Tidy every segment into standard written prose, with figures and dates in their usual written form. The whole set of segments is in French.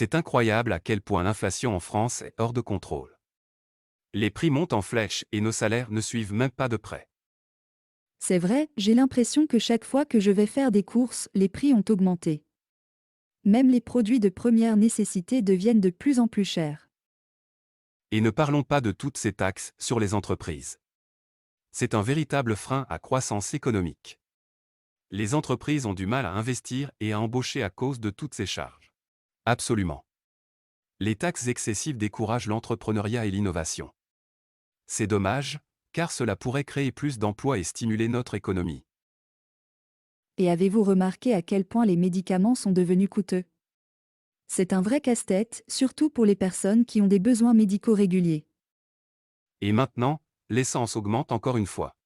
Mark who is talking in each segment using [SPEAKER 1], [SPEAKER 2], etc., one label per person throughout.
[SPEAKER 1] C'est incroyable à quel point l'inflation en France est hors de contrôle. Les prix montent en flèche et nos salaires ne suivent même pas de près.
[SPEAKER 2] C'est vrai, j'ai l'impression que chaque fois que je vais faire des courses, les prix ont augmenté. Même les produits de première nécessité deviennent de plus en plus chers.
[SPEAKER 1] Et ne parlons pas de toutes ces taxes sur les entreprises. C'est un véritable frein à croissance économique. Les entreprises ont du mal à investir et à embaucher à cause de toutes ces charges. Absolument. Les taxes excessives découragent l'entrepreneuriat et l'innovation. C'est dommage, car cela pourrait créer plus d'emplois et stimuler notre économie.
[SPEAKER 2] Et avez-vous remarqué à quel point les médicaments sont devenus coûteux? C'est un vrai casse-tête, surtout pour les personnes qui ont des besoins médicaux réguliers.
[SPEAKER 1] Et maintenant, l'essence augmente encore une fois.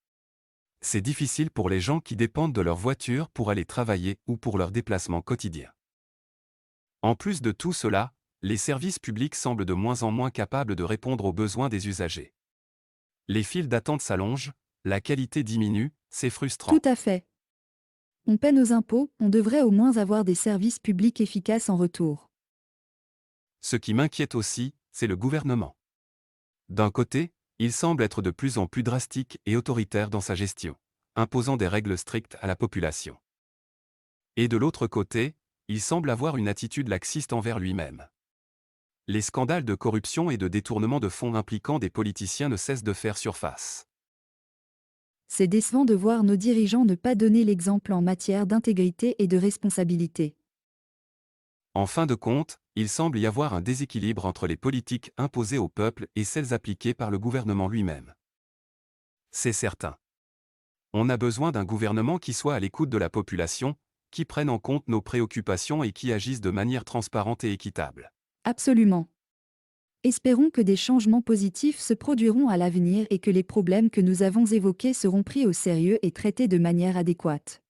[SPEAKER 1] C'est difficile pour les gens qui dépendent de leur voiture pour aller travailler ou pour leurs déplacements quotidiens. En plus de tout cela, les services publics semblent de moins en moins capables de répondre aux besoins des usagers. Les files d'attente s'allongent, la qualité diminue, c'est
[SPEAKER 2] Tout
[SPEAKER 1] frustrant.
[SPEAKER 2] à fait. On paie nos impôts, on devrait au moins avoir des services publics efficaces en retour.
[SPEAKER 1] Ce qui m'inquiète aussi, c'est le gouvernement. D'un côté, il semble être de plus en plus drastique et autoritaire dans sa gestion, imposant des règles strictes à la population. Et de l'autre côté, il semble avoir une attitude laxiste envers lui-même. Les scandales de corruption et de détournement de fonds impliquant des politiciens ne cessent de faire surface.
[SPEAKER 2] C'est décevant de voir nos dirigeants ne pas donner l'exemple en matière d'intégrité et de responsabilité.
[SPEAKER 1] En fin de compte, il semble y avoir un déséquilibre entre les politiques imposées au peuple et celles appliquées par le gouvernement lui-même. C'est certain. On a besoin d'un gouvernement qui soit à l'écoute de la population, qui prenne en compte nos préoccupations et qui agisse de manière transparente et équitable.
[SPEAKER 2] Absolument. Espérons que des changements positifs se produiront à l'avenir et que les problèmes que nous avons évoqués seront pris au sérieux et traités de manière adéquate.